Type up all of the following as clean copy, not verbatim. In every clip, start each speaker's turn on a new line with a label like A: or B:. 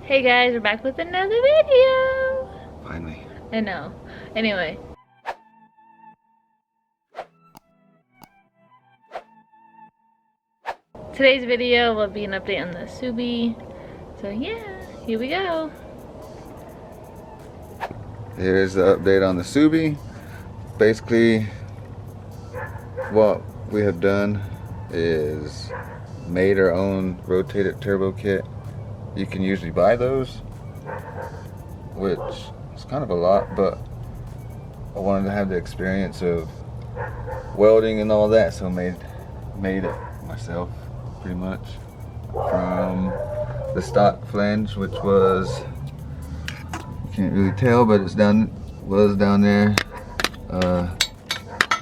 A: Hey guys, we're back with another video.
B: Finally.
A: I know. Anyway. Today's video will be an update on the Subie. So yeah, here we go.
B: Here's the update on the Subie. Basically, what we have done is made our own rotated turbo kit. You can usually buy those, which is kind of a lot, but I wanted to have the experience of welding and all that, so made it myself pretty much from the stock flange, which was, you can't really tell, but was down there,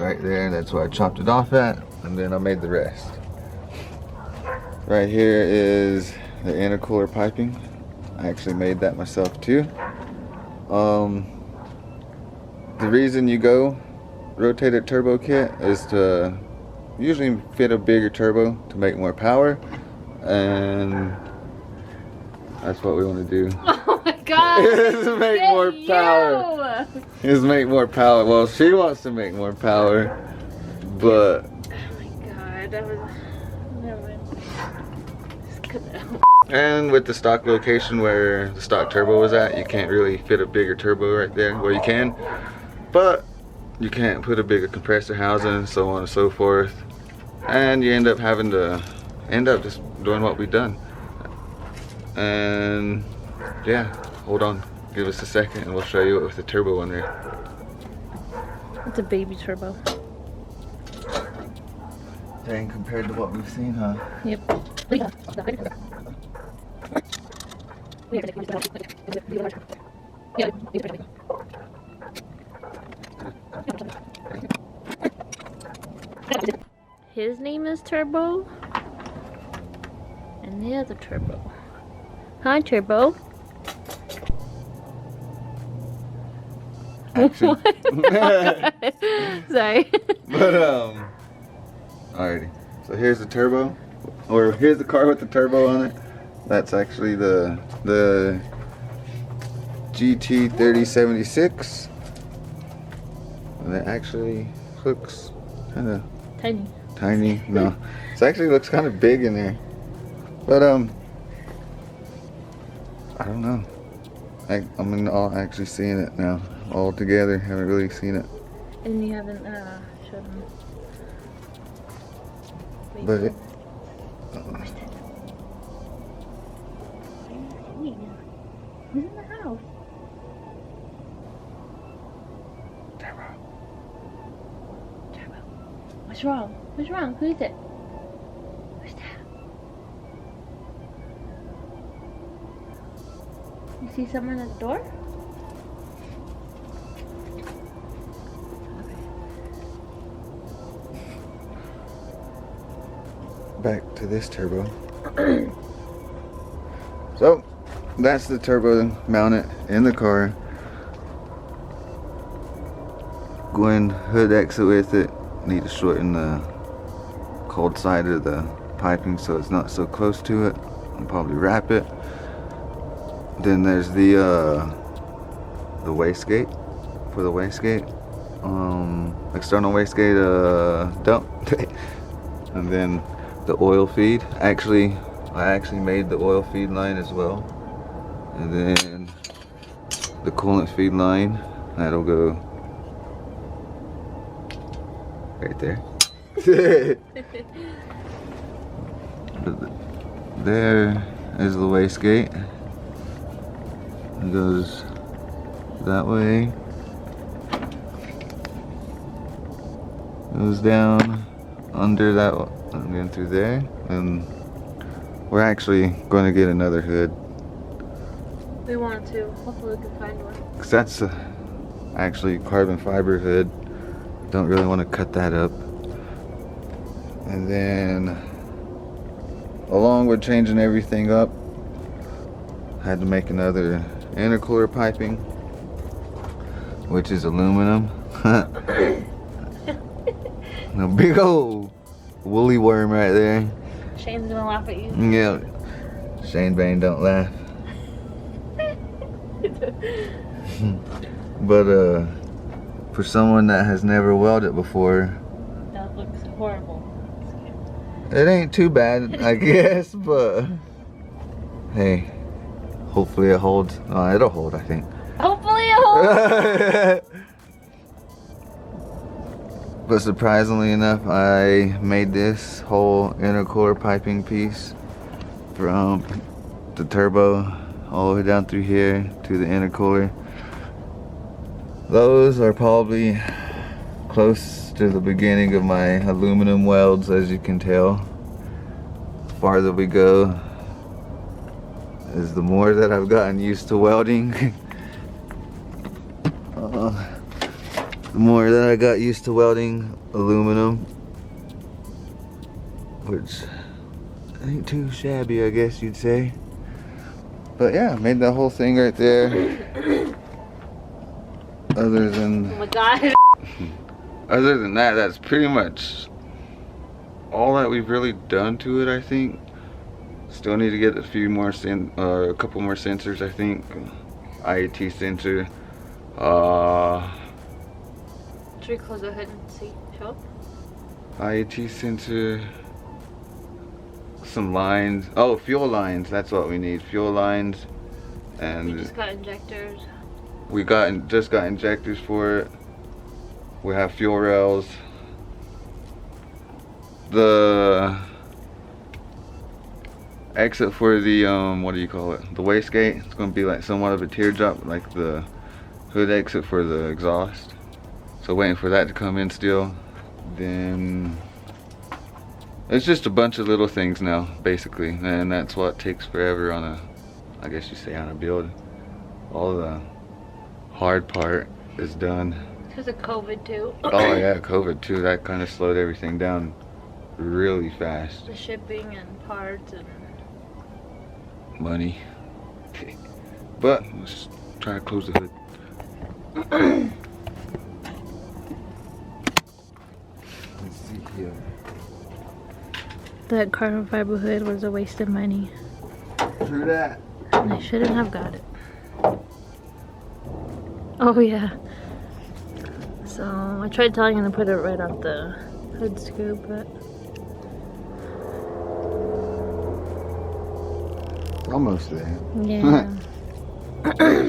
B: right there. That's where I chopped it off at, and then I made the rest. Right here is the intercooler piping. I actually made that myself too. The reason you go rotated turbo kit is to usually fit a bigger turbo to make more power, and that's what we want to do.
A: Oh my god!
B: Is make more power. Is make more power. Well, she wants to make more power, but
A: oh my god, that was never mind. Just cut that out.
B: And with the stock location where the stock turbo was at, you can't really fit a bigger turbo right there. Well, you can, but you can't put a bigger compressor housing, so on and so forth. And you end up having to just doing what we've done. And yeah, hold on, give us a second and we'll show you it with the turbo on there.
A: It's a baby turbo.
B: Dang, compared to what we've seen, huh?
A: Yep. His name is Turbo, and the other Turbo. Hi, Turbo.
B: Action.
A: Sorry.
B: But alrighty. So here's the turbo, or here's the car with the turbo on it. That's actually the GT 3076, and it actually looks kind of tiny. No, it actually looks kind of big in there, but I don't know. I'm all actually seeing it now all together. Haven't really seen it.
A: And you haven't showed him.
B: But it.
A: Who's in the house?
B: Turbo.
A: Turbo. What's wrong? What's wrong? Who is it? Who's that? You see someone at the door?
B: Back to this turbo. So that's the turbo mounted in the car. Going hood exit with it. Need to shorten the cold side of the piping so it's not so close to it. I'll probably wrap it. Then there's the wastegate for the wastegate. External wastegate dump. And then the oil feed. I actually made the oil feed line as well. And then the coolant feed line. That'll go right there. There is the wastegate. It goes that way. Goes down under that one, and then through there. And we're actually going to get another hood.
A: We want to. Hopefully we can find one.
B: Because that's actually carbon fiber hood. Don't really want to cut that up. And then, along with changing everything up, I had to make another intercooler piping, which is aluminum. A big old woolly worm right there.
A: Shane's gonna laugh at you.
B: Yeah. Shane Bain don't laugh. But for someone that has never welded before,
A: That looks horrible.
B: it ain't too bad, I guess, but hey, hopefully it holds. It'll hold, I think.
A: Hopefully it holds.
B: But surprisingly enough, I made this whole intercooler piping piece from the turbo all the way down through here to the intercooler. Those are probably close to the beginning of my aluminum welds, as you can tell. The farther we go is the more that I've gotten used to welding. The more that I got used to welding aluminum, which ain't too shabby, I guess you'd say. But yeah, made that whole thing right there. Other than,
A: Oh my god.
B: other than that, that's pretty much all that we've really done to it, I think. Still need to get a few more a couple more sensors, I think. IAT sensor.
A: Should we close the hood and see? Show up?
B: IAT sensor. Some lines. Oh, fuel lines. That's what we need. Fuel lines. And
A: We just got injectors.
B: we just got injectors for it. We have fuel rails. The exit for the what do you call it? The wastegate. It's gonna be like somewhat of a teardrop, like the hood exit for the exhaust. So waiting for that to come in still. Then it's just a bunch of little things now, basically, and that's what takes forever on a, I guess you say, on a build. All the hard part is done.
A: Because of COVID too.
B: Oh yeah, COVID too. That kind of slowed everything down really fast.
A: The shipping and parts and
B: Money. But let's try to close the hood. Let's see here.
A: that carbon fiber hood was a waste of money.
B: True that.
A: And I shouldn't have got it. Oh yeah. So I tried telling him to put it right off the hood scoop, but
B: Almost there.
A: yeah.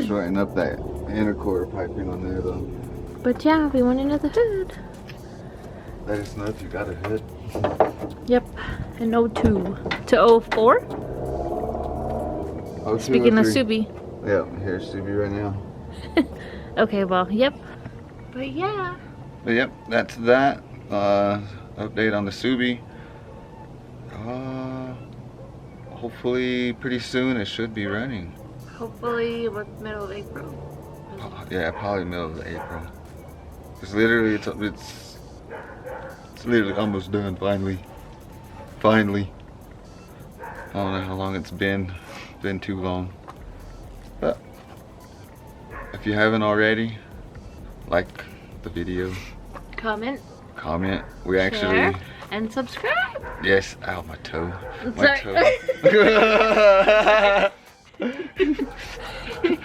B: Shorten up that inner core piping on there though.
A: But yeah, we went into the hood.
B: Let us know if you got a hood.
A: Yep. An 02 to 04.
B: Oh,
A: Speaking of Subie.
B: Yeah, here's Subie right now.
A: Okay, well, yep. But yeah.
B: But yep, that's that. Update on the Subie. Hopefully pretty soon it should be running.
A: Hopefully, middle of April.
B: Yeah, probably middle of April. It's literally it's literally almost done. Finally. I don't know how long it's been. It's been too long. But if you haven't already, like the video,
A: Comment,
B: we
A: share,
B: actually,
A: and subscribe.
B: yes, ow, my toe.
A: Sorry.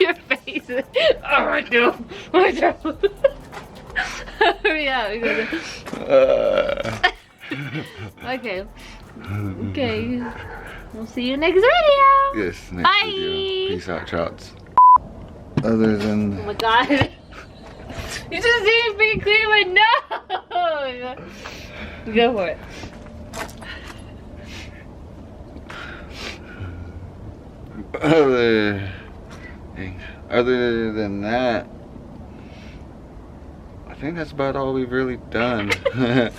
A: Your face. Oh my toe. My toe. Hurry up. Okay. Okay. We'll see you next video.
B: Yes, next
A: Bye.
B: video. Peace out, trouts. Other than
A: Oh my god. You just didn't be clear my nose. Go for it.
B: Other than that, I think that's about all we've really done.
A: Let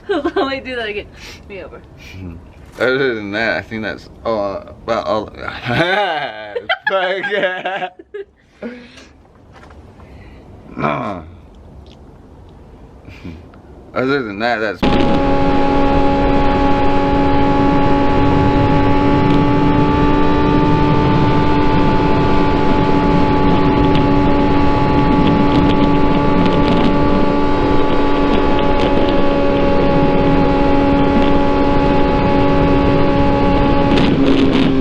A: me do that again. Me over.
B: Other than that, I think that's about all. Other than that, that's